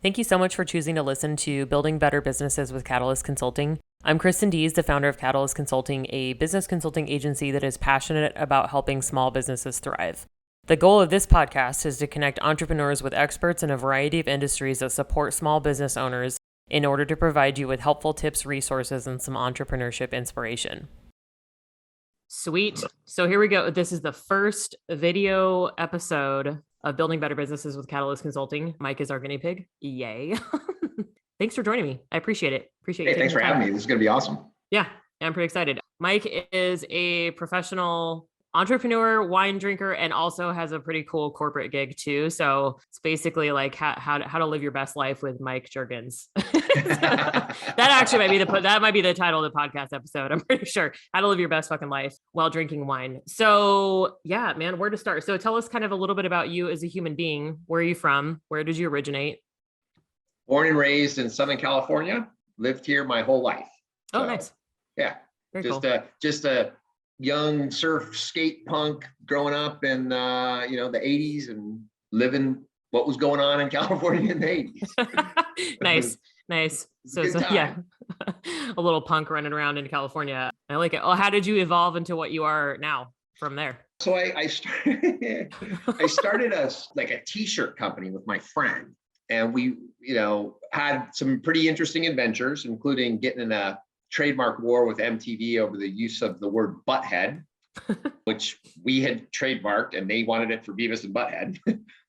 Thank you so much for choosing to listen to Building Better Businesses with Catalyst Consulting. I'm Kristen Dees, the founder of Catalyst Consulting, a business consulting agency that is passionate about helping small businesses thrive. The goal of this podcast is to connect entrepreneurs with experts in a variety of industries that support small business owners in order to provide you with helpful tips, resources, and some entrepreneurship inspiration. Sweet. So here we go. This is the first video episode of Building Better Businesses with Catalyst Consulting. Mike is our guinea pig. Yay. Thanks for joining me. I appreciate it. Appreciate Hey, thanks for having me. This is going to be awesome. Yeah, I'm pretty excited. Mike is a professional entrepreneur, wine drinker, and also has a pretty cool corporate gig too. So it's basically like how to live your best life with Mike Juergens. That actually might be the title of the podcast episode. I'm pretty sure how to live your best fucking life while drinking wine. So yeah, man, where to start? So tell us kind of a little bit about you as a human being. Where are you from? Where did you originate? Born and raised in Southern California. Lived here my whole life. Oh, nice. Yeah, very just cool. Just a young surf skate punk growing up in the 80s and living what was going on in California in the 80s. Nice. So yeah, a little punk running around in California. I like it. Oh, how did you evolve into what you are now from there? So I started a t-shirt company with my friend, and we had some pretty interesting adventures, including getting in a trademark war with MTV over the use of the word butthead, which we had trademarked, and they wanted it for Beavis and Butthead.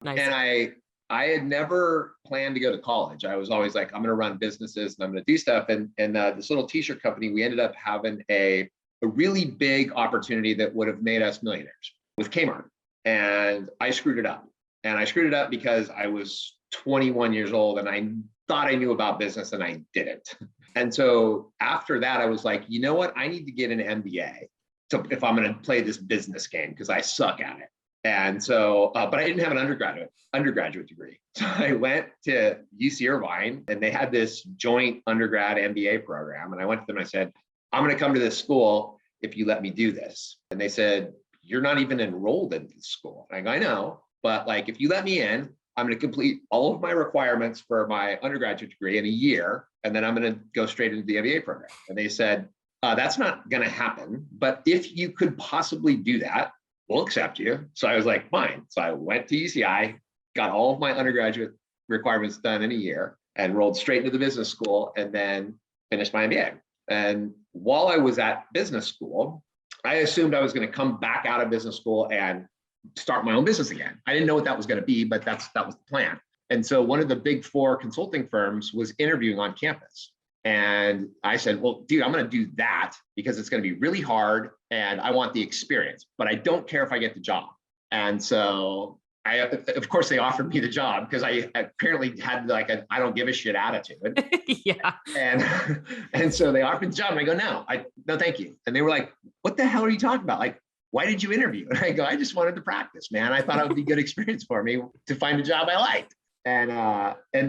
Nice. And I had never planned to go to college. I was always like, I'm going to run businesses and I'm going to do stuff. And this little t-shirt company, we ended up having a really big opportunity that would have made us millionaires with Kmart. And I screwed it up. And I screwed it up because I was 21 years old and I thought I knew about business and I didn't. And so after that, I was like, you know what? I need to get an MBA if I'm going to play this business game, because I suck at it. And so, but I didn't have an undergraduate degree. So I went to UC Irvine, and they had this joint undergrad MBA program. And I went to them and I said, I'm going to come to this school if you let me do this. And they said, you're not even enrolled in this school. And I go, I know, but if you let me in, I'm going to complete all of my requirements for my undergraduate degree in a year, and then I'm going to go straight into the MBA program. And they said, that's not going to happen, but if you could possibly do that, we'll accept you. So I was like, fine. So I went to UCI, got all of my undergraduate requirements done in a year, and rolled straight into the business school, and then finished my MBA. And while I was at business school, I assumed I was going to come back out of business school and start my own business again. I didn't know what that was going to be, but that was the plan. And so one of the big four consulting firms was interviewing on campus. And I said, well, dude, I'm going to do that because it's going to be really hard and I want the experience, but I don't care if I get the job. And so of course they offered me the job because I apparently had I don't give a shit attitude. Yeah. And so they offered the job and I go, no, thank you. And they were like, what the hell are you talking about? Why did you interview? And I go, I just wanted to practice, man. I thought it would be a good experience for me to find a job I liked. And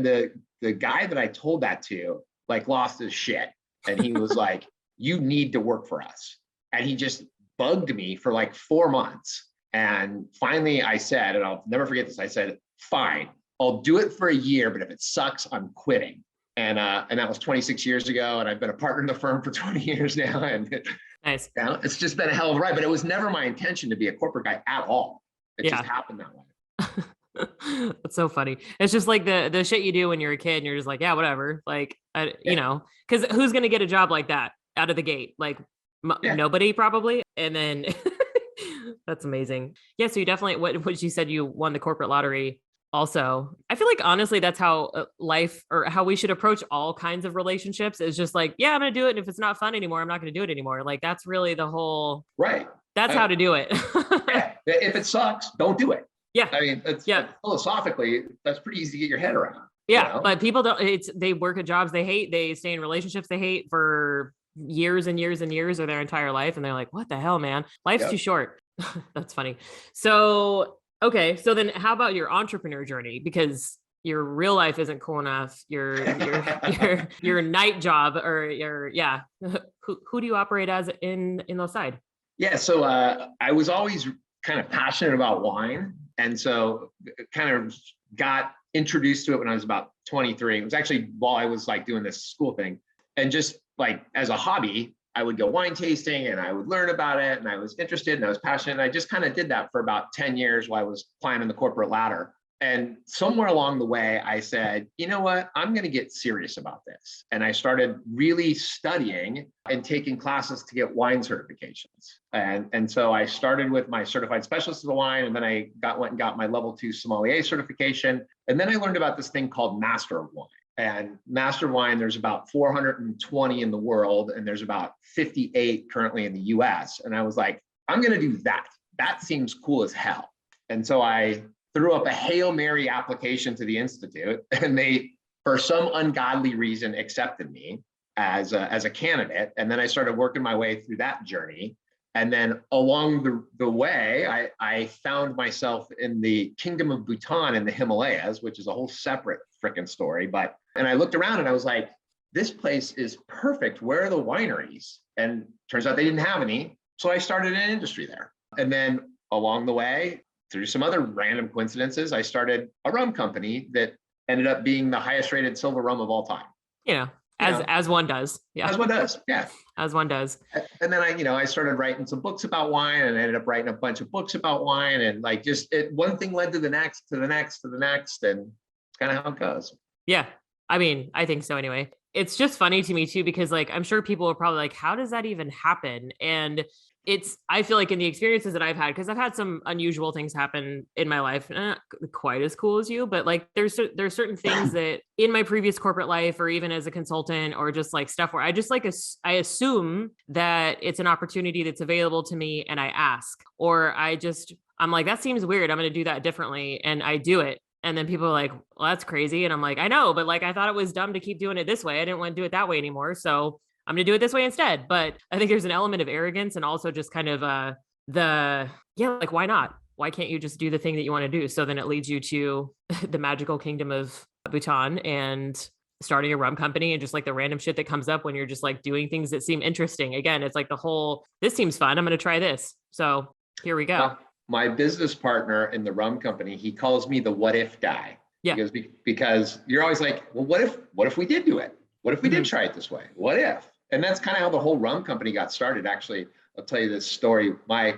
the guy that I told that to lost his shit. And he was like, you need to work for us. And he just bugged me for 4 months. And finally I said, and I'll never forget this, I said, fine, I'll do it for a year, but if it sucks, I'm quitting. And that was 26 years ago. And I've been a partner in the firm for 20 years now. And nice. It's just been a hell of a ride, but it was never my intention to be a corporate guy at all. It just happened that way. That's so funny. It's just the shit you do when you're a kid and you're just yeah, whatever. Because who's going to get a job like that out of the gate? Nobody probably. And then that's amazing. Yeah. So you definitely, what you said, you won the corporate lottery. Also, I feel honestly, that's how life, or how we should approach all kinds of relationships, is just yeah, I'm going to do it. And if it's not fun anymore, I'm not going to do it anymore. That's really the whole, right. That's how to do it. Yeah. If it sucks, don't do it. Yeah. I mean, philosophically, that's pretty easy to get your head around. Yeah. But people they work at jobs they hate. They stay in relationships they hate for years and years and years, or their entire life. And they're like, what the hell, man? Life's too short. That's funny. So, okay. So then how about your entrepreneur journey? Because your real life isn't cool enough. Your night job, or who do you operate as in those side? Yeah. So I was always kind of passionate about wine. And so kind of got introduced to it when I was about 23. It was actually while I was like doing this school thing. And just like as a hobby, I would go wine tasting and I would learn about it. And I was interested and I was passionate. And I just kind of did that for about 10 years while I was climbing the corporate ladder. And somewhere along the way, I said, you know what, I'm going to get serious about this. And I started really studying and taking classes to get wine certifications. And so I started with my certified specialist of the wine, and then I went and got my level 2 sommelier certification. And then I learned about this thing called Master of Wine. And Master of Wine, there's about 420 in the world, and there's about 58 currently in the US. And I was like, I'm going to do that. That seems cool as hell. And so I threw up a Hail Mary application to the Institute, and they, for some ungodly reason, accepted me as a candidate. And then I started working my way through that journey. And then along the way, I found myself in the Kingdom of Bhutan in the Himalayas, which is a whole separate freaking story. And I looked around and I was like, this place is perfect. Where are the wineries? And turns out they didn't have any. So I started an industry there. And then along the way, through some other random coincidences, I started a rum company that ended up being the highest rated silver rum of all time. As one does. Yeah. As one does. Yeah. As one does. And then I started writing some books about wine, and I ended up writing a bunch of books about wine, and like one thing led to the next, to the next, to the next. And it's kind of how it goes. Yeah. I mean, I think so anyway. It's just funny to me too, because like, I'm sure people are probably like, how does that even happen? And I feel like in the experiences that I've had, because I've had some unusual things happen in my life, not quite as cool as you, but like there's certain things that in my previous corporate life, or even as a consultant, or just like stuff where I just like, I assume that it's an opportunity that's available to me and I ask, or I'm like, that seems weird. I'm going to do that differently. And I do it. And then people are like, well, that's crazy. And I'm like, I know, but like, I thought it was dumb to keep doing it this way. I didn't want to do it that way anymore. So I'm going to do it this way instead. But I think there's an element of arrogance, and also just kind of like, why not? Why can't you just do the thing that you want to do? So then it leads you to the magical kingdom of Bhutan and starting a rum company, and just like the random shit that comes up when you're just like doing things that seem interesting. Again, it's like this seems fun. I'm going to try this. So here we go. My business partner in the rum company, he calls me the what if guy. Yeah. Because you're always like, well, what if we did do it? What if we did try it this way? What if? And that's kind of how the whole rum company got started. Actually, I'll tell you this story. My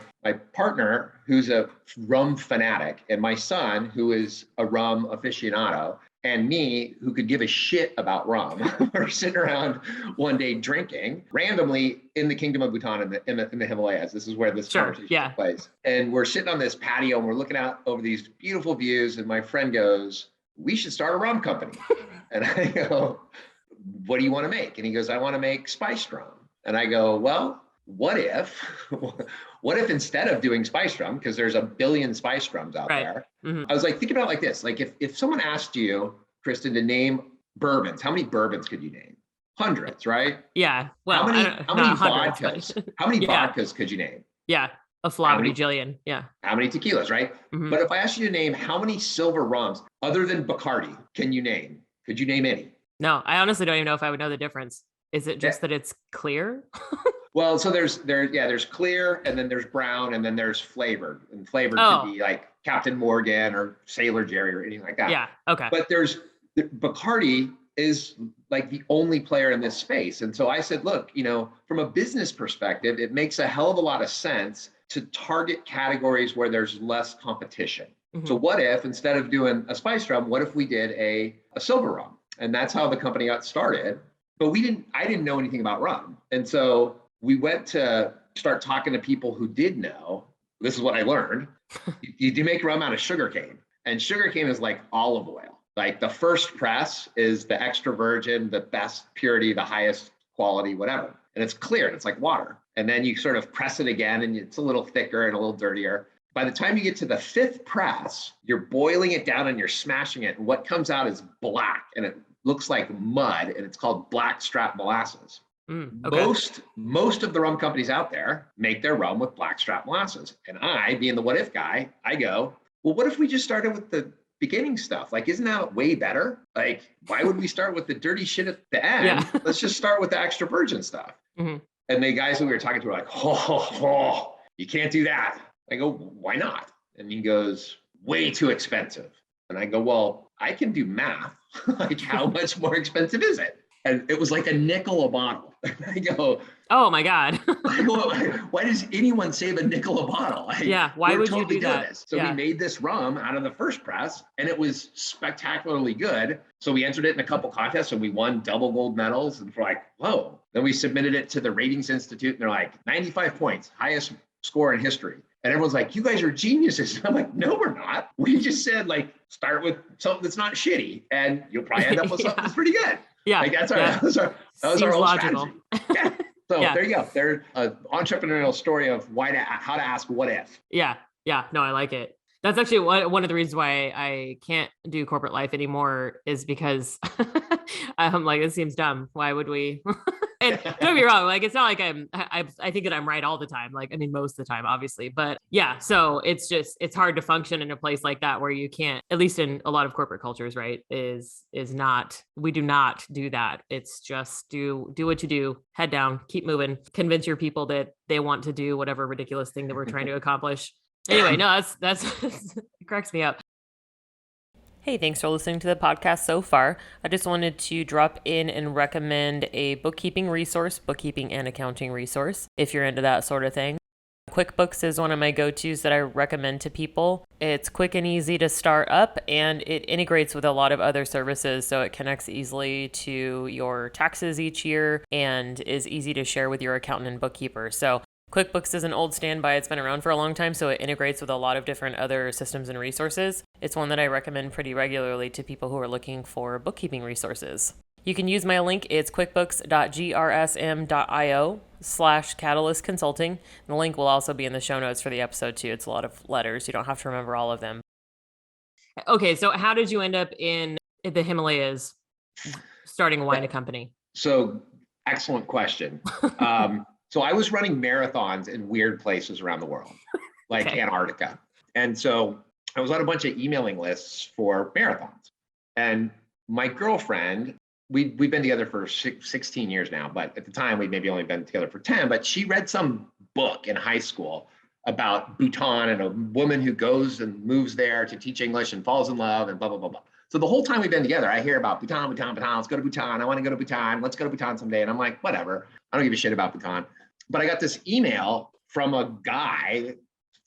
partner, who's a rum fanatic, and my son, who is a rum aficionado, and me, who could give a shit about rum, were sitting around one day drinking randomly in the Kingdom of Bhutan in the Himalayas. This is where this conversation took place. And we're sitting on this patio and we're looking out over these beautiful views. And my friend goes, "We should start a rum company." And I go, "What do you want to make?" And he goes, "I want to make spiced rum." And I go, "Well, what if instead of doing spiced rum, because there's a billion spiced rums out there." Mm-hmm. I was like, think about it like this. Like if someone asked you, Kristen, to name bourbons, how many bourbons could you name? Hundreds, right? Yeah. Well, how many vodkas? How many vodkas could you name? Yeah. A flabbergillion. Yeah. How many tequilas, right? Mm-hmm. But if I asked you to name how many silver rums other than Bacardi can you name? Could you name any? No, I honestly don't even know if I would know the difference. Is it just that it's clear? Well, so there's clear, and then there's brown, and then there's flavored. And flavored could be like Captain Morgan or Sailor Jerry or anything like that. Yeah. Okay. But Bacardi is like the only player in this space. And so I said, look, from a business perspective, it makes a hell of a lot of sense to target categories where there's less competition. Mm-hmm. So what if, instead of doing a spiced rum, what if we did a silver rum? And that's how the company got started. But I didn't know anything about rum. And so we went to start talking to people who did know. This is what I learned. You make rum out of sugarcane, and sugarcane is like olive oil. Like the first press is the extra virgin, the best purity, the highest quality, whatever. And it's clear, and it's like water. And then you sort of press it again, and it's a little thicker and a little dirtier. By the time you get to the fifth press, you're boiling it down and you're smashing it. And what comes out is black, and it looks like mud, and it's called blackstrap molasses. Okay. Most of the rum companies out there make their rum with blackstrap molasses. And I, being the what if guy, I go, well, what if we just started with the beginning stuff? Like, isn't that way better? Like, why would we start with the dirty shit at the end? Yeah. Let's just start with the extra virgin stuff. Mm-hmm. And the guys who we were talking to were like, oh, you can't do that. I go, why not? And he goes, way too expensive. And I go, well, I can do math. Like, how much more expensive is it? And it was like a nickel a bottle. I go, Oh my God. why does anyone save a nickel a bottle? Yeah. Why would you do that? This. So we made this rum out of the first press, and it was spectacularly good. So we entered it in a couple contests, and we won double gold medals. And we're like, whoa. Then we submitted it to the Ratings Institute, and they're like, 95 points, highest score in history. And everyone's like, you guys are geniuses. And I'm like, no, we're not. We just said, like, start with something that's not shitty, and you'll probably end up with something that's pretty good. Yeah. Like, that was our whole logical. strategy. Yeah. So there you go. There's an entrepreneurial story of how to ask what if. Yeah. Yeah. No, I like it. That's actually one of the reasons why I can't do corporate life anymore, is because I'm like, it seems dumb. Why would we? And don't get me wrong, like, it's not like I think that I'm right all the time. Like, I mean, most of the time, obviously, but yeah. So it's hard to function in a place like that where you can't, at least in a lot of corporate cultures, right? We do not do that. It's just do what you do, head down, keep moving, convince your people that they want to do whatever ridiculous thing that we're trying to accomplish. Anyway, no, that's it cracks me up. Hey, thanks for listening to the podcast so far. I just wanted to drop in and recommend a bookkeeping and accounting resource, if you're into that sort of thing. QuickBooks is one of my go-tos that I recommend to people. It's quick and easy to start up, and it integrates with a lot of other services, so it connects easily to your taxes each year and is easy to share with your accountant and bookkeeper. So QuickBooks is an old standby. It's been around for a long time, so it integrates with a lot of different other systems and resources. It's one that I recommend pretty regularly to people who are looking for bookkeeping resources. You can use my link. It's quickbooks.grsm.io/Catalyst Consulting. The link will also be in the show notes for the episode too. It's a lot of letters. You don't have to remember all of them. Okay, so how did you end up in the Himalayas starting a wine company? So, excellent question. So I was running marathons in weird places around the world, like Antarctica. And so I was on a bunch of emailing lists for marathons. And my girlfriend, we've been together for 16 years now, but at the time we'd maybe only been together for 10, but she read some book in high school about Bhutan and a woman who goes and moves there to teach English and falls in love and blah, blah, blah, blah. So the whole time we've been together, I hear about Bhutan, let's go to Bhutan. I want to go to Bhutan. Let's go to Bhutan someday. And I'm like, whatever. I don't give a shit about Bhutan. But I got this email from a guy,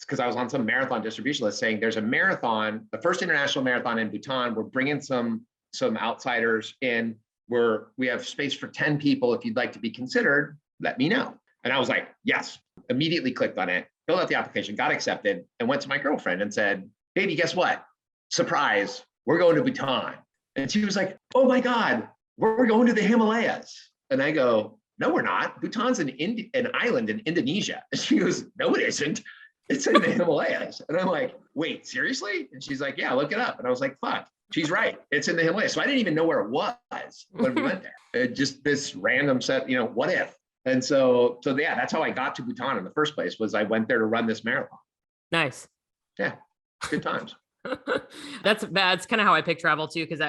because I was on some marathon distribution list, saying there's a marathon, the first international marathon in Bhutan. We're bringing some outsiders in. We have space for 10 people. If you'd like to be considered, let me know. And I was like, yes. Immediately clicked on it, filled out the application, got accepted, and went to my girlfriend and said, baby, guess what? Surprise, we're going to Bhutan. And she was like, oh my God, we're going to the Himalayas. And I go, no, we're not. Bhutan's an island in Indonesia. And she goes, no, it isn't. It's in the Himalayas. And I'm like, wait, seriously? And she's like, yeah, look it up. And I was like, fuck, she's right. It's in the Himalayas. So I didn't even know where it was when we went there. Just this random set, what if? And so yeah, that's how I got to Bhutan in the first place, was I went there to run this marathon. Nice. Yeah, good times. That's kind of how I pick travel too, because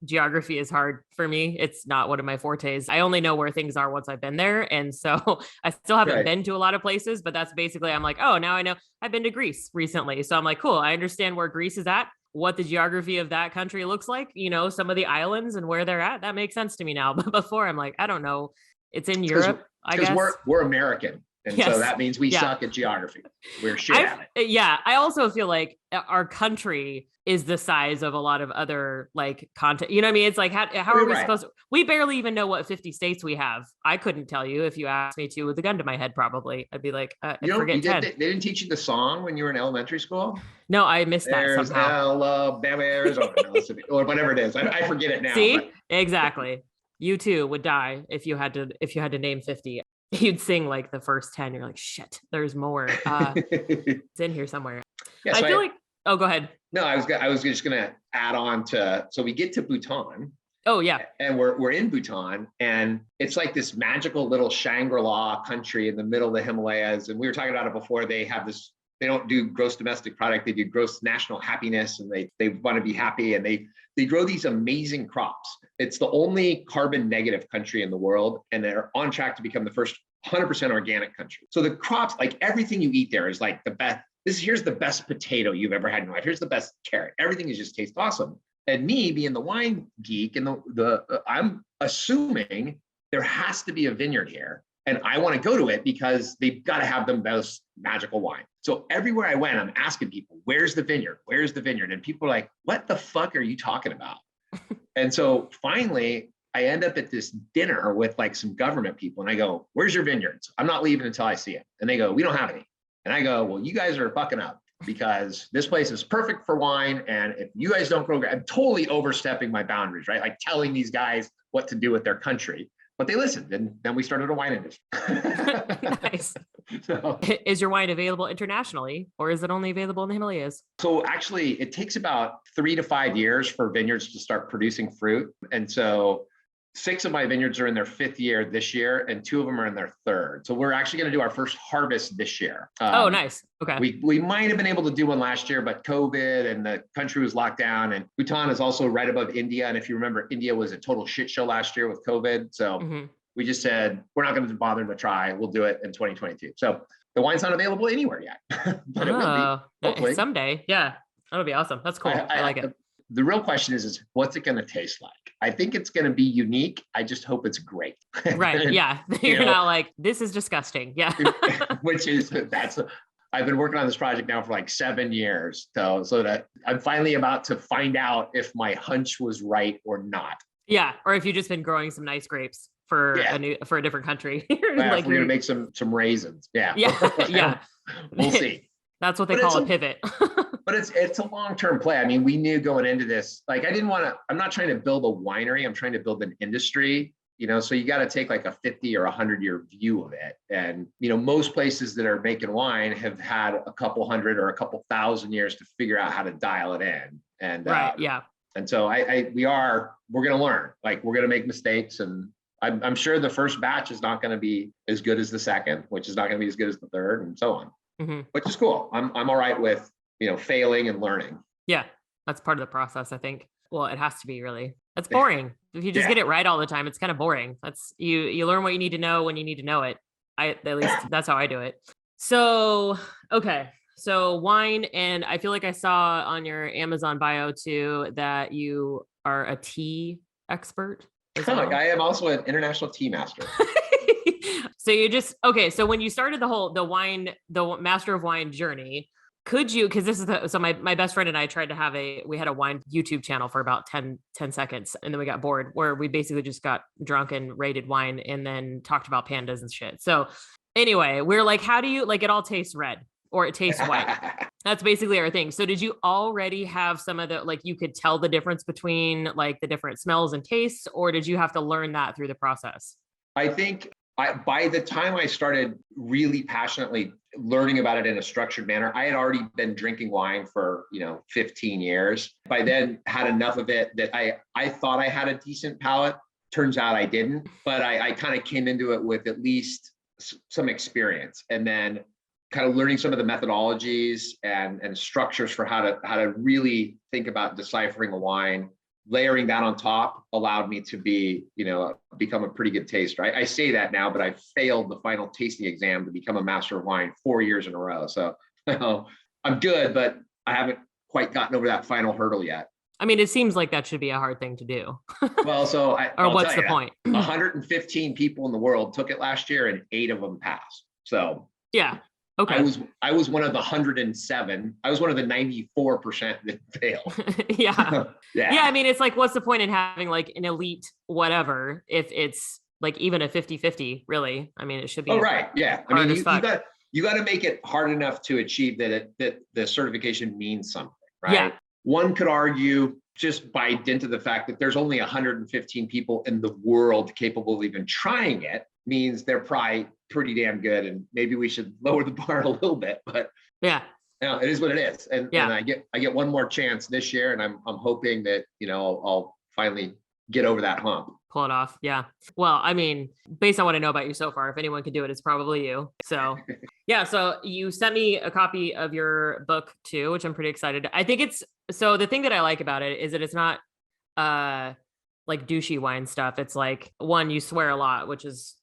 geography is hard for me. It's not one of my fortes. I only know where things are once I've been there, and so I still haven't been to a lot of places. But that's basically, I'm like, oh, now I know. I've been to Greece recently, so I'm like, cool. I understand where Greece is at, what the geography of that country looks like. Some of the islands and where they're at. That makes sense to me now. But before, I'm like, I don't know. It's in Europe, I guess. Because we're American. And so that means we suck at geography. We're shit at it. Yeah. I also feel like our country is the size of a lot of other like content. You know what I mean? It's like, how are we supposed to? We barely even know what 50 states we have. I couldn't tell you if you asked me to with a gun to my head, probably. I'd be like, forget 10. They didn't teach you the song when you were in elementary school? No, I missed that somehow. Alabama, Arizona, or whatever it is. I forget it now. See? Exactly. You too would die if you had to name 50. You'd sing like the first 10. You're like, shit, there's more. It's in here somewhere. Yeah, so I feel like, oh, go ahead. No, I was just going to add on to, so we get to Bhutan. Oh yeah. And we're in Bhutan, and it's like this magical little Shangri-La country in the middle of the Himalayas. And we were talking about it before. They don't do gross domestic product. They do gross national happiness, and they want to be happy, and they grow these amazing crops. It's the only carbon negative country in the world, and they're on track to become the first 100% organic country. So the crops, like everything you eat there is like the best. Here's the best potato you've ever had in your life. Here's the best carrot. Everything just tastes awesome. And me being the wine geek and I'm assuming there has to be a vineyard here. And I want to go to it because they've got to have the most magical wine. So everywhere I went, I'm asking people, where's the vineyard? Where's the vineyard? And people are like, what the fuck are you talking about? And so finally, I end up at this dinner with like some government people. And I go, where's your vineyards? I'm not leaving until I see it. And they go, we don't have any. And I go, well, you guys are fucking up because this place is perfect for wine. And if you guys don't grow, I'm totally overstepping my boundaries, right? Like telling these guys what to do with their country. But they listened, and then we started a wine industry. Nice. So, is your wine available internationally, or is it only available in the Himalayas? so actually, it takes about 3 to 5 years for vineyards to start producing fruit. And so 6 of my vineyards are in their 5th year this year, and 2 of them are in their 3rd. So we're actually going to do our first harvest this year. Oh, nice. Okay. We might have been able to do one last year, but COVID and the country was locked down. And Bhutan is also right above India. And if you remember, India was a total shit show last year with COVID. So we just said, we're not going to bother to try. We'll do it in 2022. So the wine's not available anywhere yet, but it will be. Hopefully. Someday. Yeah. That'll be awesome. That's cool. I like it. The real question is what's it going to taste like? I think it's going to be unique. I just hope it's great. Right. Yeah. You're not like, this is disgusting. Yeah. I've been working on this project now for like 7 years. So that I'm finally about to find out if my hunch was right or not. Yeah. Or if you've just been growing some nice grapes for a different country. Like we're going to make some raisins. Yeah. Yeah. Yeah. We'll see. That's what they call a pivot. But it's a long-term play. I mean, we knew going into this, like I'm not trying to build a winery. I'm trying to build an industry, so you got to take like a 50 or 100-year view of it. And, most places that are making wine have had a couple hundred or a couple thousand years to figure out how to dial it in. And right. Yeah. And so we're going to learn, like we're going to make mistakes. And I'm sure the first batch is not going to be as good as the second, which is not going to be as good as the third, and so on. Which is cool. I'm all right with, failing and learning. Yeah. That's part of the process, I think. Well, it has to be really. That's boring. If you just get it right all the time, it's kind of boring. That's you learn what you need to know when you need to know it. At least that's how I do it. So, okay. So wine, and I feel like I saw on your Amazon bio too, that you are a tea expert. I am also an international tea master. So so when you started the master of wine journey, could you, because this is my best friend and I tried to we had a wine YouTube channel for about 10 seconds. And then we got bored, where we basically just got drunk and rated wine and then talked about pandas and shit. So anyway, we're like, how do you, like, it all tastes red or it tastes white? That's basically our thing. So did you already have some of the, like, you could tell the difference between like the different smells and tastes, or did you have to learn that through the process? I think by the time I started really passionately learning about it in a structured manner, I had already been drinking wine for, 15 years. By then had enough of it that I thought I had a decent palate. Turns out I didn't, but I kind of came into it with at least some experience, and then kind of learning some of the methodologies and structures for how to really think about deciphering a wine. Layering that on top allowed me to become a pretty good taster. I say that now, but I failed the final tasting exam to become a master of wine 4 years in a row. So I'm good, but I haven't quite gotten over that final hurdle yet. I mean, it seems like that should be a hard thing to do. Well, or what's the point? 115 people in the world took it last year, and 8 of them passed. So yeah. Okay. I was one of the 107. I was one of the 94% that failed. Yeah. Yeah. Yeah. I mean, it's like, what's the point in having like an elite whatever if it's like even a 50-50, really? I mean, it should be. Oh, right. Yeah. I mean, you got to make it hard enough to achieve that the certification means something, right? Yeah. One could argue, just by dint of the fact that there's only 115 people in the world capable of even trying it, means they're probably pretty damn good, and maybe we should lower the bar a little bit. But yeah, it is what it is. And I get one more chance this year, and I'm hoping that I'll finally get over that hump. Pull it off. Yeah. Well, I mean, based on what I know about you so far, if anyone could do it, it's probably you. So yeah. So you sent me a copy of your book too, which I'm pretty excited. I think so the thing that I like about it is that it's not like douchey wine stuff. It's like, one, you swear a lot, which is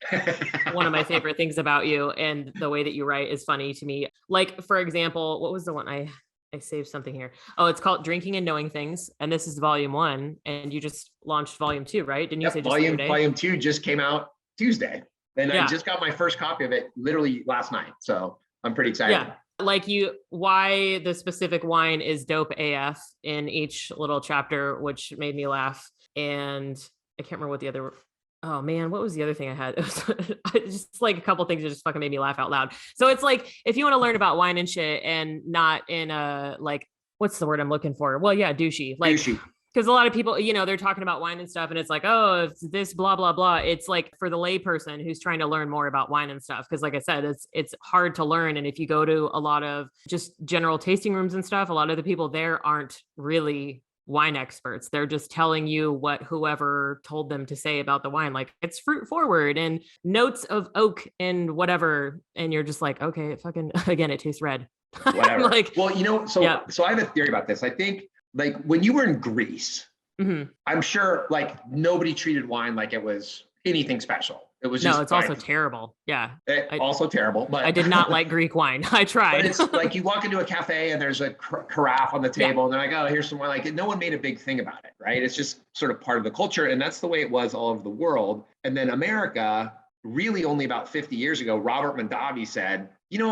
one of my favorite things about you. And the way that you write is funny to me. Like, for example, what was the one I I saved something here. Oh, it's called Drinking and Knowing Things. And this is volume 1. And you just launched volume 2, right? Didn't you say just the other day? Volume 2 just came out Tuesday. And Yeah. I just got my first copy of it literally last night. So I'm pretty excited. Yeah. Like why the specific wine is dope AF in each little chapter, which made me laugh. And I can't remember what the other, oh man, what was the other thing I had? It was just like a couple things that just fucking made me laugh out loud. So it's like, if you want to learn about wine and shit and not in a, like, what's the word I'm looking for? Well, yeah, douchey. Like, Douchey. because a lot of people, they're talking about wine and stuff, and it's like, oh, it's this, blah, blah, blah. It's like for the layperson who's trying to learn more about wine and stuff. Because like I said, it's hard to learn. And if you go to a lot of just general tasting rooms and stuff, a lot of the people there aren't really wine experts. They're just telling you what whoever told them to say about the wine. Like, it's fruit forward and notes of oak and whatever. And you're just like, okay, fucking, again, it tastes red. Whatever. Like, well, so I have a theory about this. I think like when you were in Greece, I'm sure like nobody treated wine like it was anything special. It was just, no, it's also terrible. Yeah. Also terrible, but I did not like Greek wine. I tried. But it's like you walk into a cafe and there's a carafe on the table and they're like, oh, here's some wine. Like no one made a big thing about it, right? It's just sort of part of the culture. And that's the way it was all over the world. And then America, really only about 50 years ago, Robert Mondavi said,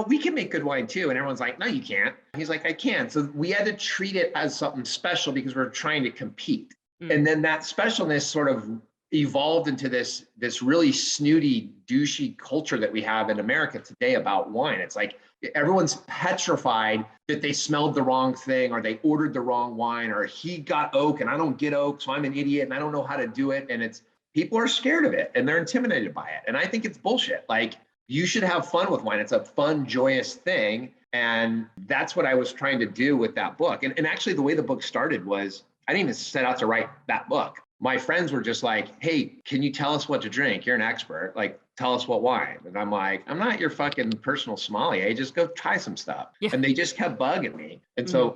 we can make good wine too. And everyone's like, no, you can't. He's like, I can. So we had to treat it as something special because we're trying to compete. And then that specialness sort of evolved into this really snooty, douchey culture that we have in America today about wine. It's like everyone's petrified that they smelled the wrong thing or they ordered the wrong wine or he got oak and I don't get oak, so I'm an idiot and I don't know how to do it. And people are scared of it and they're intimidated by it. And I think it's bullshit. Like, you should have fun with wine. It's a fun, joyous thing. And that's what I was trying to do with that book. And actually the way the book started was, I didn't even set out to write that book. My friends were just like, hey, can you tell us what to drink? You're an expert. Like, tell us what wine. And I'm like, I'm not your fucking personal sommelier. Just go try some stuff. Yeah. And they just kept bugging me. And so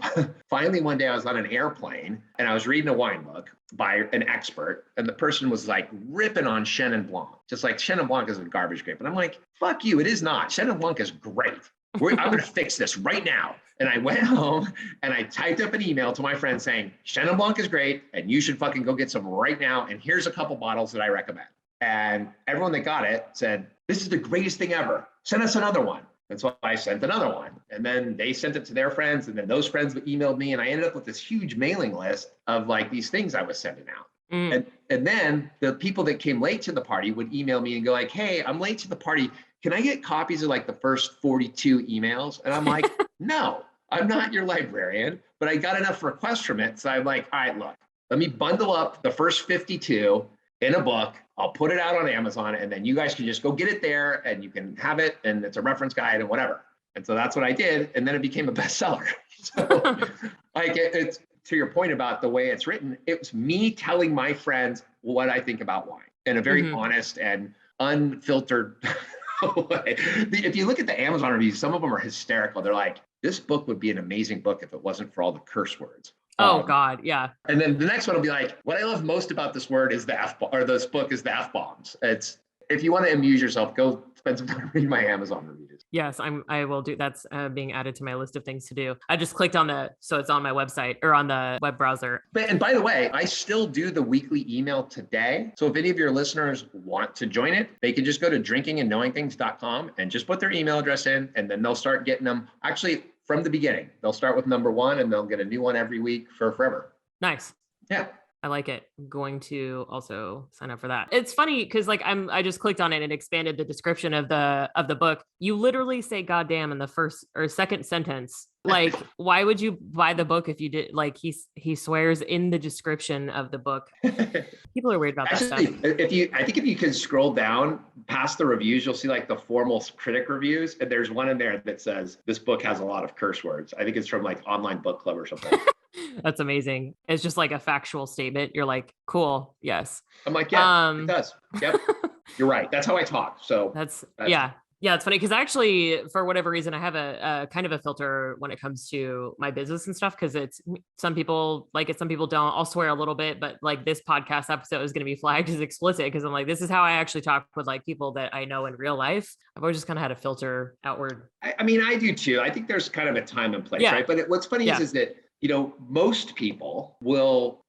finally one day I was on an airplane and I was reading a wine book by an expert. And the person was like ripping on Chenin Blanc. Just like Chenin Blanc is a garbage grape. And I'm like, fuck you, it is not. Chenin Blanc is great. I'm going to fix this right now. And I went home and I typed up an email to my friend saying, Chenin Blanc is great and you should fucking go get some right now. And here's a couple bottles that I recommend. And everyone that got it said, this is the greatest thing ever. Send us another one. And so I sent another one. And then they sent it to their friends. And then those friends emailed me. And I ended up with this huge mailing list of like these things I was sending out. And then the people that came late to the party would email me and go like, hey, I'm late to the party. Can I get copies of like the first 42 emails? And I'm like, no, I'm not your librarian, but I got enough requests from it. So I'm like, all right, look, let me bundle up the first 52 in a book. I'll put it out on Amazon and then you guys can just go get it there and you can have it and it's a reference guide and whatever. And so that's what I did. And then it became a bestseller. So like it's to your point about the way it's written, it was me telling my friends what I think about wine in a very honest and unfiltered way. If you look at the Amazon reviews, some of them are hysterical. They're like, this book would be an amazing book if it wasn't for all the curse words. Oh God, yeah. And then the next one will be like, what I love most about this word is the F, or this book is the F bombs. It's, if you want to amuse yourself, go spend some time reading my Amazon reviews. Yes, I will do. That's being added to my list of things to do. I just clicked on so it's on my website or on the web browser. And by the way, I still do the weekly email today. So if any of your listeners want to join it, they can just go to drinkingandknowingthings.com and just put their email address in, and then they'll start getting them. Actually, from the beginning, they'll start with number 1 and they'll get a new one every week for forever. Nice. Yeah. I like it. I'm going to also sign up for that. It's funny because like I just clicked on it and expanded the description of the book. You literally say goddamn in the first or second sentence. Like, why would you buy the book if you did? Like he swears in the description of the book. People are weird about that stuff. I think if you can scroll down past the reviews, you'll see like the formal critic reviews. And there's one in there that says this book has a lot of curse words. I think it's from like Online Book Club or something. That's amazing. It's just like a factual statement. You're like, cool. Yes. I'm like, yeah, it does. Yep. You're right. That's how I talk. So that's yeah. Yeah, it's funny because actually, for whatever reason, I have a kind of a filter when it comes to my business and stuff. Because it's some people like it, some people don't. I'll swear a little bit, but like this podcast episode is going to be flagged as explicit because I'm like, this is how I actually talk with like people that I know in real life. I've always just kind of had a filter outward. I mean, I do too. I think there's kind of a time and place, Yeah. right? But what's funny is that, most people will,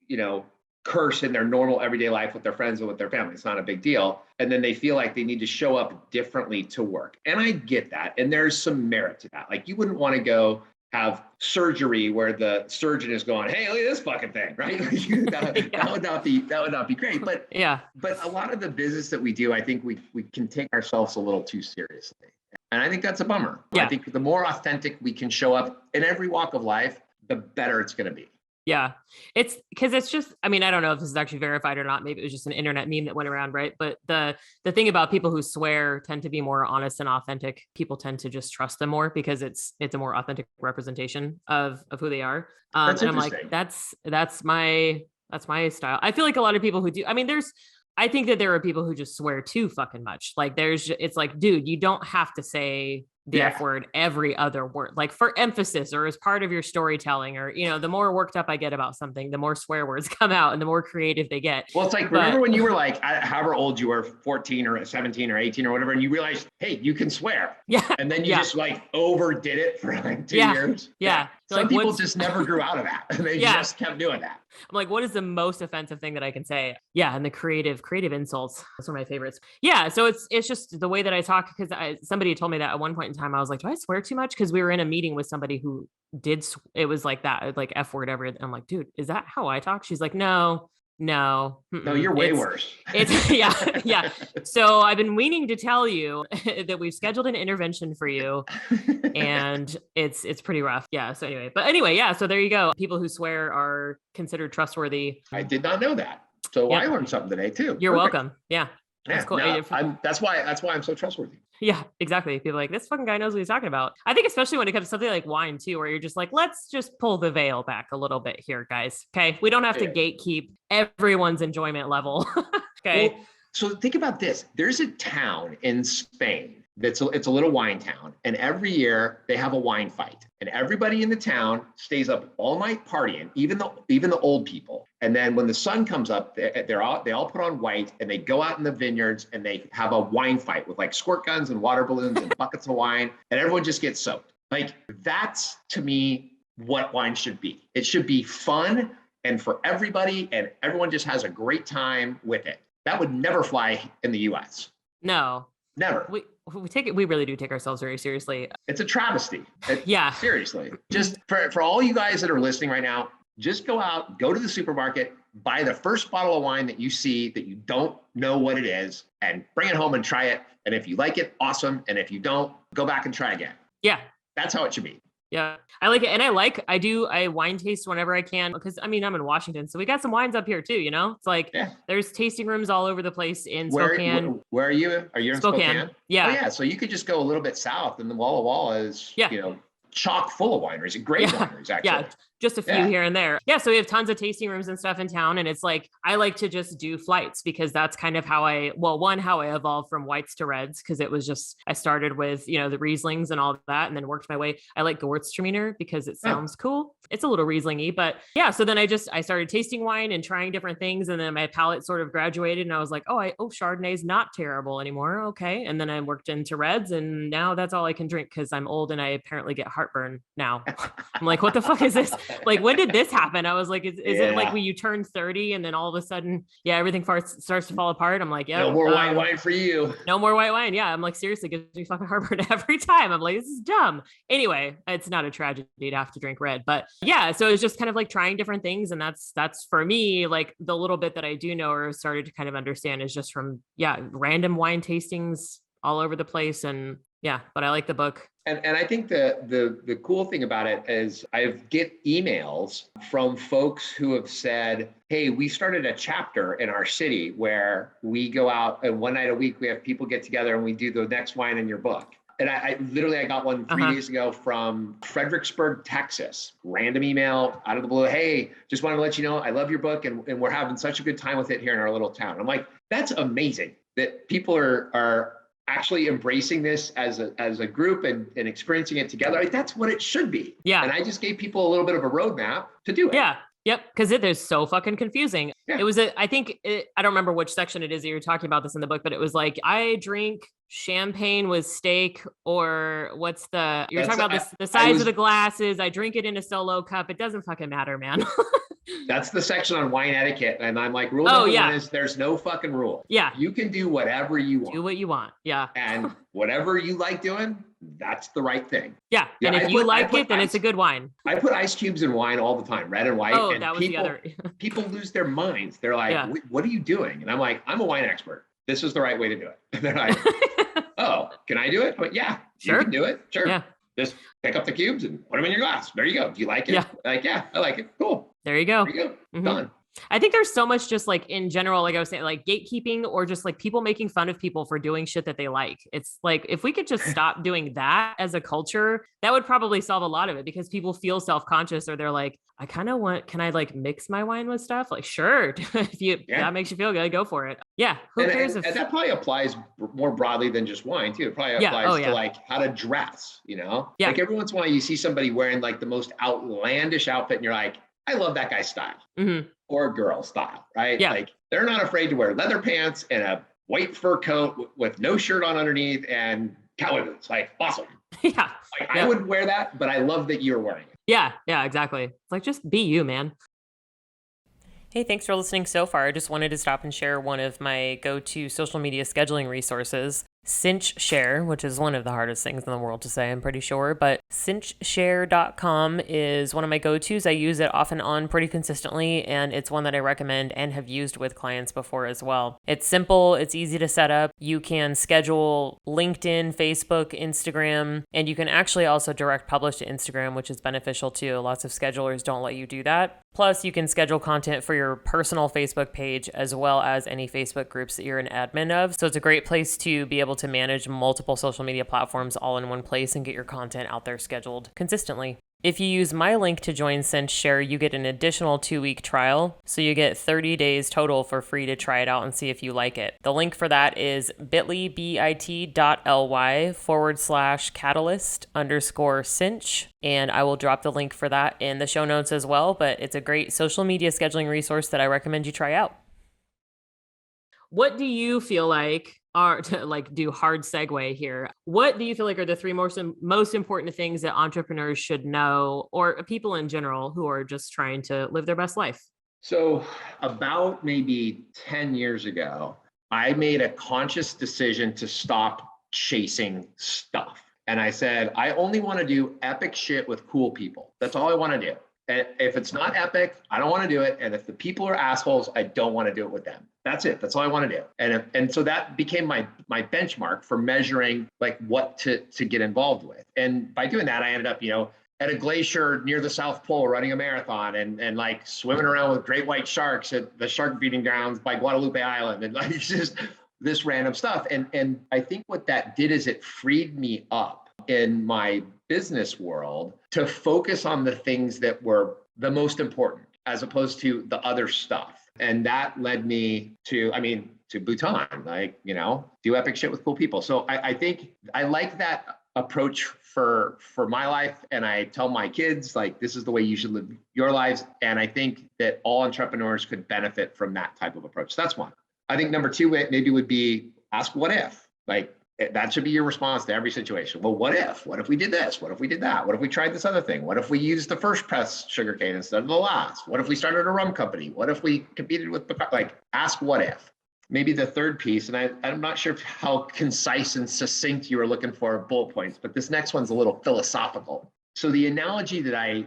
curse in their normal everyday life with their friends and with their family. It's not a big deal. And then they feel like they need to show up differently to work. And I get that. And there's some merit to that. Like you wouldn't want to go have surgery where the surgeon is going, hey, look at this fucking thing, right? That would not be great. But but a lot of the business that we do, I think we can take ourselves a little too seriously. And I think that's a bummer. Yeah. I think the more authentic we can show up in every walk of life, the better it's going to be. Yeah, it's because it's just, I mean, I don't know if this is actually verified or not. Maybe it was just an internet meme that went around, right? But the thing about people who swear tend to be more honest and authentic. People tend to just trust them more because it's a more authentic representation of who they are. That's and I'm like, that's my style. I feel like a lot of people who do, I mean, I think that there are people who just swear too fucking much. Like it's like, dude, you don't have to say the F word every other word, like for emphasis or as part of your storytelling, or, the more worked up I get about something, the more swear words come out and the more creative they get. Well, it's like, remember when you were like, however old you were, 14 or 17 or 18 or whatever, and you realized, hey, you can swear. Yeah. And then you just like overdid it for like 2 years. Yeah. Some like, people just never grew out of that. And they just kept doing that. I'm like, what is the most offensive thing that I can say? Yeah. And the creative insults. That's one of my favorites. Yeah. So it's just the way that I talk, because somebody told me that at one point in time, I was like, do I swear too much? Because we were in a meeting with somebody who it was like that, like F word ever. I'm like, dude, is that how I talk? She's like, no, you're way worse. It's yeah. So I've been meaning to tell you that we've scheduled an intervention for you, and it's pretty rough. Yeah. So anyway, yeah. So there you go. People who swear are considered trustworthy. I did not know that. So I learned something today too. You're welcome. Yeah. That's cool. That's why I'm so trustworthy. Yeah, exactly. People are like, this fucking guy knows what he's talking about. I think especially when it comes to something like wine too, where you're just like, let's just pull the veil back a little bit here, guys. Okay. We don't have to gatekeep everyone's enjoyment level. Okay. Well, so think about this. There's a town in Spain it's a little wine town. And every year they have a wine fight. And everybody in the town stays up all night partying, even the old people. And then when the sun comes up, they all put on white and they go out in the vineyards and they have a wine fight with like squirt guns and water balloons and buckets of wine, and everyone just gets soaked. Like that's, to me, what wine should be. It should be fun and for everybody, and everyone just has a great time with it. That would never fly in the US. No. Never. We really do take ourselves very seriously. It's a travesty. Yeah. Seriously. Just for all you guys that are listening right now, just go to the supermarket, buy the first bottle of wine that you see that you don't know what it is, and bring it home and try it. And if you like it, awesome. And if you don't, go back and try again. Yeah. That's how it should be. Yeah, I like it. And I wine taste whenever I can, because I'm in Washington. So we got some wines up here too, It's like, there's tasting rooms all over the place in Spokane. Where are you? Are you in Spokane? Yeah. Oh, yeah. So you could just go a little bit south and the Walla Walla is, chock full of wineries, great wineries, actually. Yeah, just a few here and there. Yeah, so we have tons of tasting rooms and stuff in town. And it's like, I like to just do flights because that's kind of how I evolved from whites to reds, because it was just, I started with, the Rieslings and all of that, and then worked my way. I like Gewürztraminer because it sounds cool. It's a little Riesling-y, but yeah. So then I started tasting wine and trying different things. And then my palate sort of graduated and I was like, Chardonnay's not terrible anymore. Okay. And then I worked into reds, and now that's all I can drink because I'm old and I apparently get heartburn now. I'm like, what the fuck is this? Like, when did this happen? I was like, is it like when you turn 30 and then all of a sudden, everything starts to fall apart? I'm like, no more white wine for you. No more white wine. Yeah. I'm like, seriously, gives me fucking heartburn every time. I'm like, this is dumb. Anyway, it's not a tragedy to have to drink red, but yeah. So it's just kind of like trying different things. And that's for me, like the little bit that I do know or started to kind of understand is just from, random wine tastings all over the place. And but I like the book. And I think the cool thing about it is I get emails from folks who have said, hey, we started a chapter in our city where we go out and one night a week, we have people get together and we do the next wine in your book. And I got one 3 days ago from Fredericksburg, Texas. Random email out of the blue. Hey, just wanted to let you know, I love your book and we're having such a good time with it here in our little town. I'm like, that's amazing that people are actually embracing this as a group and experiencing it together. Like, that's what it should be. Yeah. And I just gave people a little bit of a roadmap to do it. Yeah. Yep. Because it is so fucking confusing. Yeah. It was I don't remember which section it is that you're talking about this in the book, but it was like, I drink champagne with steak, or you're talking about the size of the glasses. I drink it in a solo cup. It doesn't fucking matter, man. That's the section on wine etiquette. And I'm like, rule number one is there's no fucking rule. Yeah. You can do whatever you want. Do what you want. Yeah. And whatever you like doing, that's the right thing. Yeah. And if you like it, then it's a good wine. I put ice cubes in wine all the time, red and white. Oh, and that was the other. People lose their minds. They're like, what are you doing? And I'm like, I'm a wine expert. This is the right way to do it. And they're like, oh, can I do it? But yeah, sure. You can do it. Sure. Yeah. Just pick up the cubes and put them in your glass. There you go. Do you like it? Yeah. Like, yeah, I like it. Cool. There you go. There you go. Mm-hmm. Done. I think there's so much just like in general, like I was saying, like gatekeeping or just like people making fun of people for doing shit that they like. It's like, if we could just stop doing that as a culture, that would probably solve a lot of it, because people feel self-conscious, or they're like, I kind of can I like mix my wine with stuff? Like, sure. If that makes you feel good, go for it. Yeah. Who cares? And that probably applies more broadly than just wine too. It probably applies to like how to dress, you know? Yeah. Like every once in a while you see somebody wearing like the most outlandish outfit and you're like, I love that guy's style. Mm-hmm. Or girl style, right? Yeah. Like they're not afraid to wear leather pants and a white fur coat with no shirt on underneath and cowboy boots. Like, awesome. Yeah. Like, I wouldn't wear that, but I love that you're wearing it. Yeah. Yeah, exactly. It's like, just be you, man. Hey, thanks for listening so far. I just wanted to stop and share one of my go-to social media scheduling resources, CinchShare, which is one of the hardest things in the world to say, I'm pretty sure, but cinchshare.com is one of my go-tos. I use it off and on pretty consistently, and it's one that I recommend and have used with clients before as well. It's simple, it's easy to set up. You can schedule LinkedIn, Facebook, Instagram, and you can actually also direct publish to Instagram, which is beneficial too. Lots of schedulers don't let you do that. Plus, you can schedule content for your personal Facebook page as well as any Facebook groups that you're an admin of. So it's a great place to be able to manage multiple social media platforms all in one place and get your content out there scheduled consistently. If you use my link to join CinchShare, you get an additional 2-week trial. So you get 30 days total for free to try it out and see if you like it. The link for that is bit.ly/catalyst_cinch. And I will drop the link for that in the show notes as well. But it's a great social media scheduling resource that I recommend you try out. What do you feel like are, to like do hard segue here, what do you feel like are the 3 most important things that entrepreneurs should know, or people in general who are just trying to live their best life? So about maybe 10 years ago, I made a conscious decision to stop chasing stuff. And I said, I only want to do epic shit with cool people. That's all I want to do. And if it's not epic, I don't want to do it. And if the people are assholes, I don't want to do it with them. That's it. That's all I want to do. And so that became my benchmark for measuring like what to get involved with. And by doing that, I ended up, at a glacier near the South Pole running a marathon and like swimming around with great white sharks at the shark feeding grounds by Guadalupe Island. And like just this random stuff. And I think what that did is it freed me up in my business world to focus on the things that were the most important as opposed to the other stuff. And that led me to Bhutan, do epic shit with cool people. So I think I like that approach for my life. And I tell my kids, like, this is the way you should live your lives. And I think that all entrepreneurs could benefit from that type of approach. That's one. I think number 2 maybe would be ask what if. Like, that should be your response to every situation. Well, what if? What if we did this? What if we did that? What if we tried this other thing? What if we used the first press sugarcane instead of the last? What if we started a rum company? What if we competed with, like, ask what if. Maybe the third piece, and I'm not sure how concise and succinct you were looking for bullet points, but this next one's a little philosophical. So the analogy that I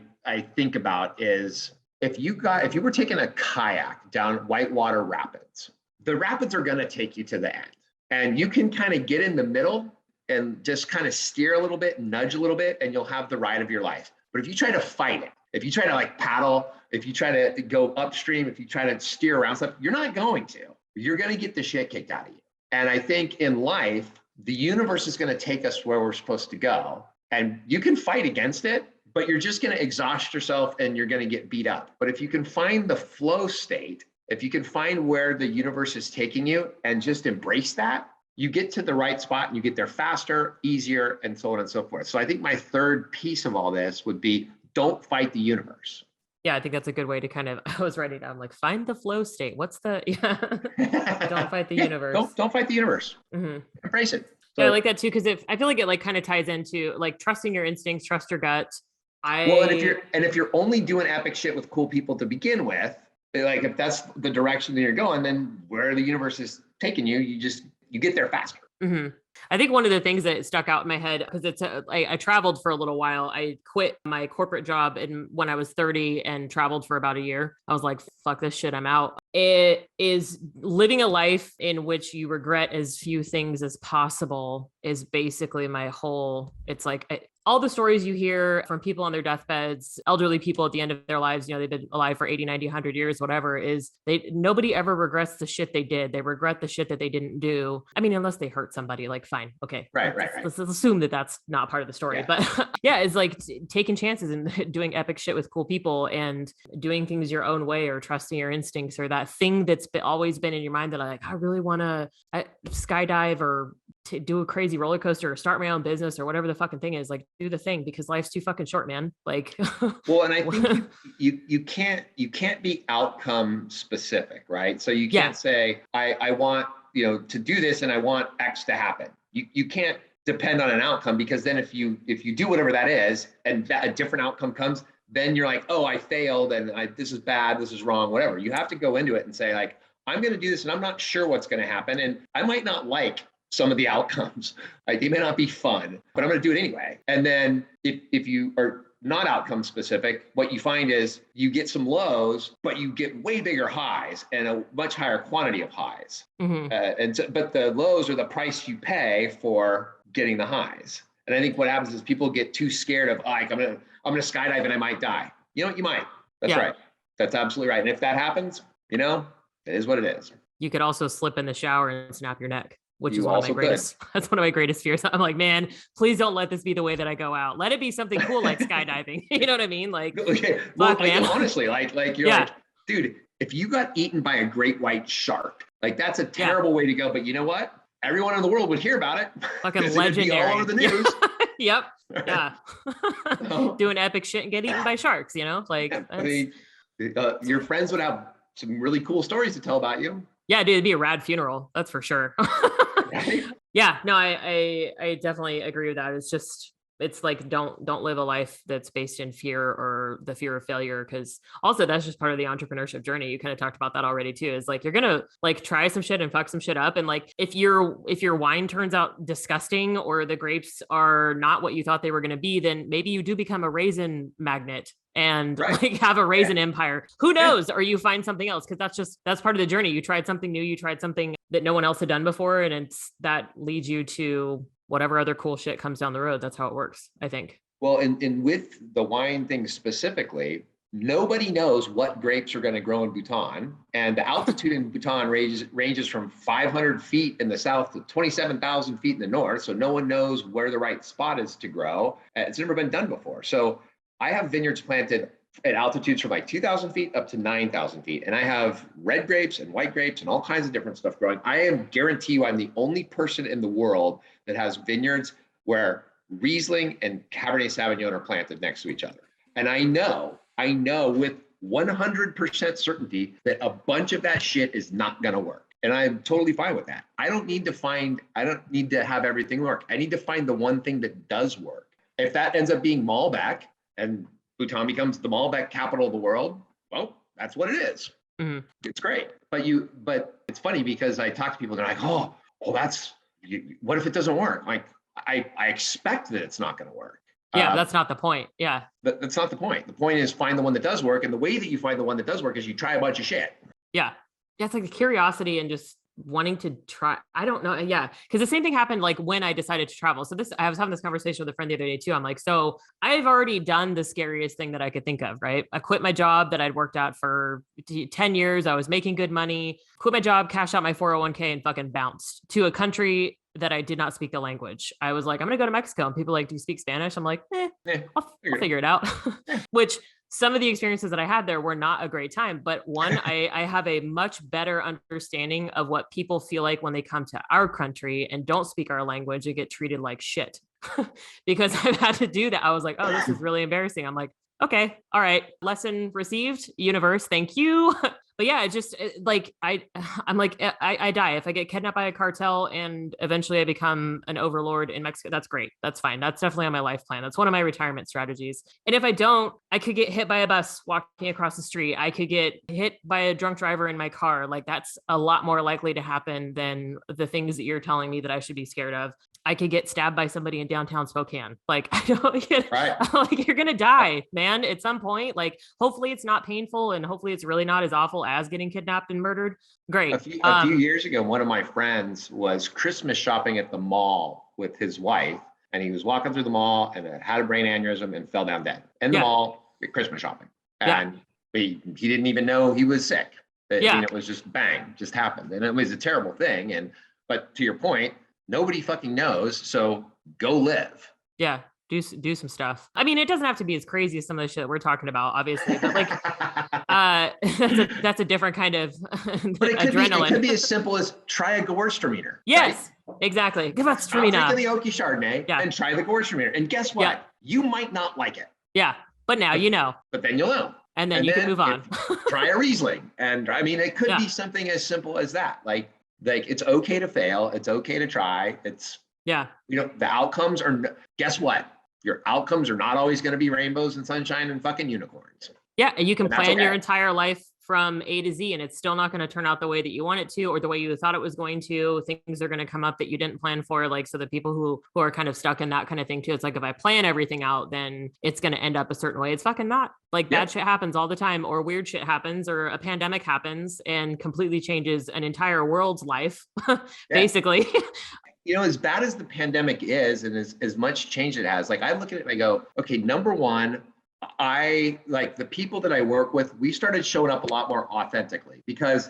think about is if you were taking a kayak down Whitewater Rapids, the rapids are going to take you to the end. And you can kind of get in the middle and just kind of steer a little bit, nudge a little bit, and you'll have the ride of your life. But if you try to fight it, if you try to like paddle, if you try to go upstream, if you try to steer around stuff, you're not going to. You're going to get the shit kicked out of you. And I think in life, the universe is going to take us where we're supposed to go. And you can fight against it, but you're just going to exhaust yourself and you're going to get beat up. But if you can find the flow state, if you can find where the universe is taking you and just embrace that, you get to the right spot and you get there faster, easier, and so on and so forth. So I think my third piece of all this would be don't fight the universe. Yeah, I think that's a good way to kind of, I was writing down like, find the flow state. What's the, don't fight the universe. Don't fight the universe. Mm-hmm. Embrace it. So, yeah, I like that too, because I feel like it like kind of ties into like trusting your instincts, trust your gut. Well, and if you're only doing epic shit with cool people to begin with, like if that's the direction that you're going, then where the universe is taking you, you get there faster. Mm-hmm. I think one of the things that stuck out in my head, because I traveled for a little while. I quit my corporate job when I was 30 and traveled for about a year. I was like, fuck this shit, I'm out. It is living a life in which you regret as few things as possible is basically my whole, it's like, all the stories you hear from people on their deathbeds, elderly people at the end of their lives, they've been alive for 80, 90, 100 years, whatever, nobody ever regrets the shit they did. They regret the shit that they didn't do. I mean, unless they hurt somebody, like, fine. Okay. Right. Let's assume that that's not part of the story. Yeah. But yeah, it's like taking chances and doing epic shit with cool people and doing things your own way or trusting your instincts or that thing that's always been in your mind that I really want to skydive or to do a crazy roller coaster or start my own business or whatever the fucking thing is. Like, do the thing, because life's too fucking short, man. Like, well, and I think you can't be outcome specific, right? So you can't say I want to do this and I want X to happen. You can't depend on an outcome, because then if you do whatever that is and that a different outcome comes, then you're like, oh, I failed and this is bad, this is wrong, whatever. You have to go into it and say, like, I'm going to do this and I'm not sure what's going to happen, and I might not like some of the outcomes. Like, they may not be fun, but I'm going to do it anyway. And then if you are not outcome specific, what you find is you get some lows, but you get way bigger highs and a much higher quantity of highs. Mm-hmm. But the lows are the price you pay for getting the highs. And I think what happens is people get too scared of, like, I'm gonna skydive and I might die. You know what? You might. That's right. That's absolutely right. And if that happens, it is what it is. You could also slip in the shower and snap your neck, which is one of my greatest. That's one of my greatest fears. I'm like, man, please don't let this be the way that I go out. Let it be something cool like skydiving. You know what I mean? Like, okay. Well, man. Honestly, like you're like, dude, if you got eaten by a great white shark, like, that's a terrible way to go. But you know what? Everyone in the world would hear about it. Fucking legendary. All over the news. Yep. Yeah. Doing epic shit and get eaten by sharks. Like, I mean, your friends would have some really cool stories to tell about you. Yeah, dude, it'd be a rad funeral. That's for sure. Right? Yeah, no, I definitely agree with that. It's like, don't live a life that's based in fear or the fear of failure. Cause also that's just part of the entrepreneurship journey. You kind of talked about that already too, is like, you're going to like try some shit and fuck some shit up. And like, if your wine turns out disgusting or the grapes are not what you thought they were going to be, then maybe you do become a raisin magnet and like have a raisin empire. Who knows? Or you find something else. Cause that's part of the journey. You tried something new. You tried something that no one else had done before. And that leads you to whatever other cool shit comes down the road. That's how it works, I think. Well, and with the wine thing specifically, nobody knows what grapes are going to grow in Bhutan. And the altitude in Bhutan ranges from 500 feet in the south to 27,000 feet in the north. So no one knows where the right spot is to grow. It's never been done before. So I have vineyards planted at altitudes from like 2,000 feet up to 9,000 feet. And I have red grapes and white grapes and all kinds of different stuff growing. Guarantee you I'm the only person in the world that has vineyards where Riesling and Cabernet Sauvignon are planted next to each other. And I know with 100% certainty that a bunch of that shit is not going to work. And I'm totally fine with that. I don't need to have everything work. I need to find the one thing that does work. If that ends up being Malbec and Bhutan becomes the Malbec capital of the world, well, that's what it is. Mm-hmm. It's great. But it's funny because I talk to people, they're like, oh, what if it doesn't work? Like, I expect that it's not going to work. Yeah, that's not the point. Yeah. That's not the point. The point is find the one that does work. And the way that you find the one that does work is you try a bunch of shit. Yeah. Yeah, it's like the curiosity and just wanting to try. I don't know. Yeah. Because the same thing happened like when I decided to travel. So I was having this conversation with a friend the other day too. I'm like, so I've already done the scariest thing that I could think of, right? I quit my job that I'd worked at for 10 years. I was making good money, quit my job, cashed out my 401k and fucking bounced to a country that I did not speak the language. I was like, I'm going to go to Mexico. And people are like, do you speak Spanish? I'm like, I'll figure it out. Which some of the experiences that I had there were not a great time, but one, I have a much better understanding of what people feel like when they come to our country and don't speak our language and get treated like shit. Because I've had to do that. I was like, oh, this is really embarrassing. I'm like, okay, all right, lesson received, universe, thank you. But yeah, I'm like, I die if I get kidnapped by a cartel and eventually I become an overlord in Mexico. That's great. That's fine. That's definitely on my life plan. That's one of my retirement strategies. And if I don't, I could get hit by a bus walking across the street. I could get hit by a drunk driver in my car. Like that's a lot more likely to happen than the things that you're telling me that I should be scared of. I could get stabbed by somebody in downtown Spokane. Like, I don't get, Right. like, you're going to die, man, at some point. Like, hopefully it's not painful and hopefully it's really not as awful as getting kidnapped and murdered. Great. A few years ago, one of my friends was Christmas shopping at the mall with his wife, and he was walking through the mall and had a brain aneurysm and fell down dead in the mall at Christmas shopping. And he didn't even know he was sick. I mean, it was just bang, just happened. And it was a terrible thing. But to your point, nobody fucking knows. So go live. Yeah. Do some stuff. I mean, it doesn't have to be as crazy as some of the shit that we're talking about, obviously, but like, that's a different kind of but it could adrenaline. It could be as simple as try a Gewürztraminer. Yes, right? Exactly. Gewürztraminer. Take the Oki Chardonnay and try the Gewürztraminer. And guess what? You might not like it. Yeah. But now you know. But then you'll know. And then you can move on. Try a Riesling. And I mean, it could be something as simple as that. Like it's okay to fail. It's okay to try. It's, the outcomes are, guess what? Your outcomes are not always going to be rainbows and sunshine and fucking unicorns. Yeah. And you can plan your entire life from A to Z and it's still not going to turn out the way that you want it to, or the way you thought it was going to. Things are going to come up that you didn't plan for. Like, so the people who are kind of stuck in that kind of thing too, it's like, if I plan everything out, then it's going to end up a certain way. It's fucking not. Like bad shit happens all the time, or weird shit happens, or a pandemic happens and completely changes an entire world's life, basically. As bad as the pandemic is, and as much change it has, like I look at it and I go, okay, number one, I like the people that I work with, we started showing up a lot more authentically because,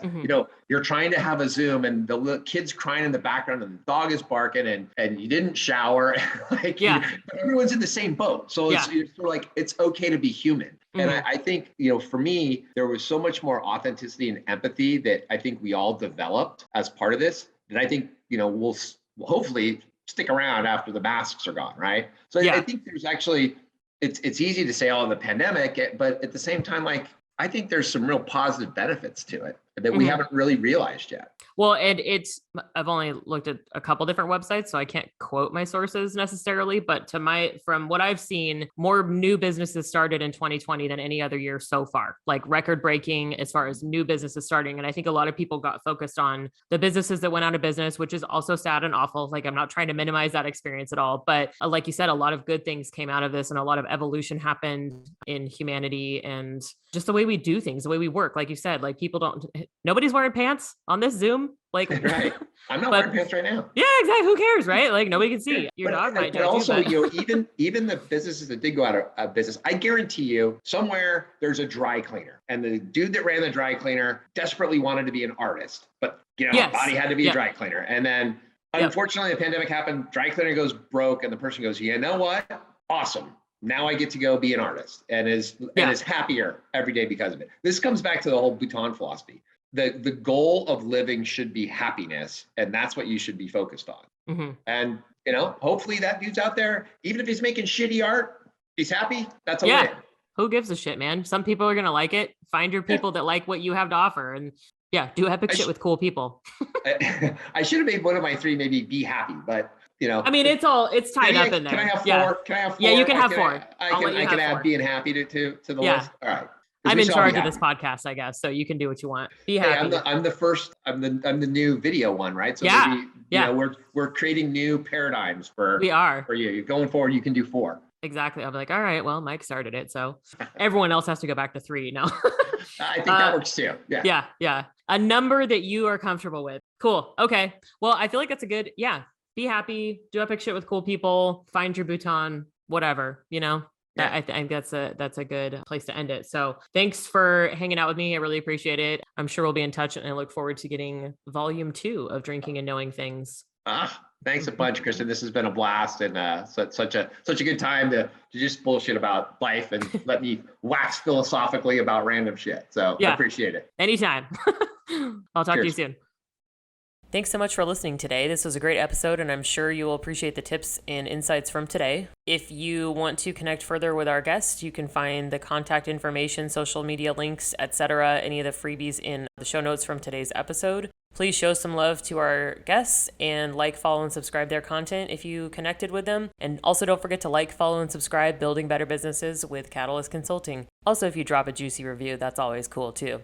you're trying to have a Zoom and the little kid's crying in the background and the dog is barking and you didn't shower. Everyone's in the same boat. So it's sort of like, it's okay to be human. And I think, for me, there was so much more authenticity and empathy that I think we all developed as part of this that I think, we'll hopefully stick around after the masks are gone. Right. So I think there's actually, it's easy to say, the pandemic, but at the same time, like, I think there's some real positive benefits to it that we haven't really realized yet. Well, and I've only looked at a couple different websites, so I can't quote my sources necessarily, but from what I've seen, more new businesses started in 2020 than any other year so far, like record breaking as far as new businesses starting. And I think a lot of people got focused on the businesses that went out of business, which is also sad and awful. Like, I'm not trying to minimize that experience at all, but like you said, a lot of good things came out of this and a lot of evolution happened in humanity and just the way we do things, the way we work. Like you said, like nobody's wearing pants on this Zoom. Like, right. I'm not wearing pants right now. Yeah, exactly. Who cares, right? Like, nobody can see. Your dog might. But also, even the businesses that did go out of business, I guarantee you, somewhere there's a dry cleaner, and the dude that ran the dry cleaner desperately wanted to be an artist, but body had to be a dry cleaner. And then, unfortunately, the pandemic happened. Dry cleaner goes broke, and the person goes, "You know what? Awesome. Now I get to go be an artist," and is happier every day because of it. This comes back to the whole Bhutan philosophy. The goal of living should be happiness, and that's what you should be focused on. And hopefully that dude's out there, even if he's making shitty art, he's happy. That's a win. Who gives a shit, man? Some people are gonna like it. Find your people that like what you have to offer, and do epic shit with cool people. I should have made one of my three maybe be happy, but I mean, it's tied up in there. Can I have four? Can I have four? Yeah, you can have four. I can add being happy to the list. All right. I'm in charge of this podcast, I guess. So you can do what you want. Be happy. I'm the new video one, right? So maybe, we're creating new paradigms for you. You're going forward, you can do 4. Exactly. I'm like, all right, well, Mike started it. So everyone else has to go back to 3 now. I think that works too. Yeah. Yeah. A number that you are comfortable with. Cool. Okay. Well, I feel like that's a good, be happy, do epic shit with cool people, find your Bhutan, whatever, I think that's a good place to end it. So thanks for hanging out with me. I really appreciate it. I'm sure we'll be in touch and I look forward to getting volume 2 of Drinking and Knowing Things. Thanks a bunch, Kristen. This has been a blast and such a good time to just bullshit about life and let me wax philosophically about random shit. So I appreciate it. Anytime. I'll talk to you Cheers. soon. Thanks so much for listening today. This was a great episode, and I'm sure you will appreciate the tips and insights from today. If you want to connect further with our guests, you can find the contact information, social media links, etc., any of the freebies in the show notes from today's episode. Please show some love to our guests and like, follow, and subscribe their content if you connected with them. And also don't forget to like, follow, and subscribe Building Better Businesses with Catalyst Consulting. Also, if you drop a juicy review, that's always cool too.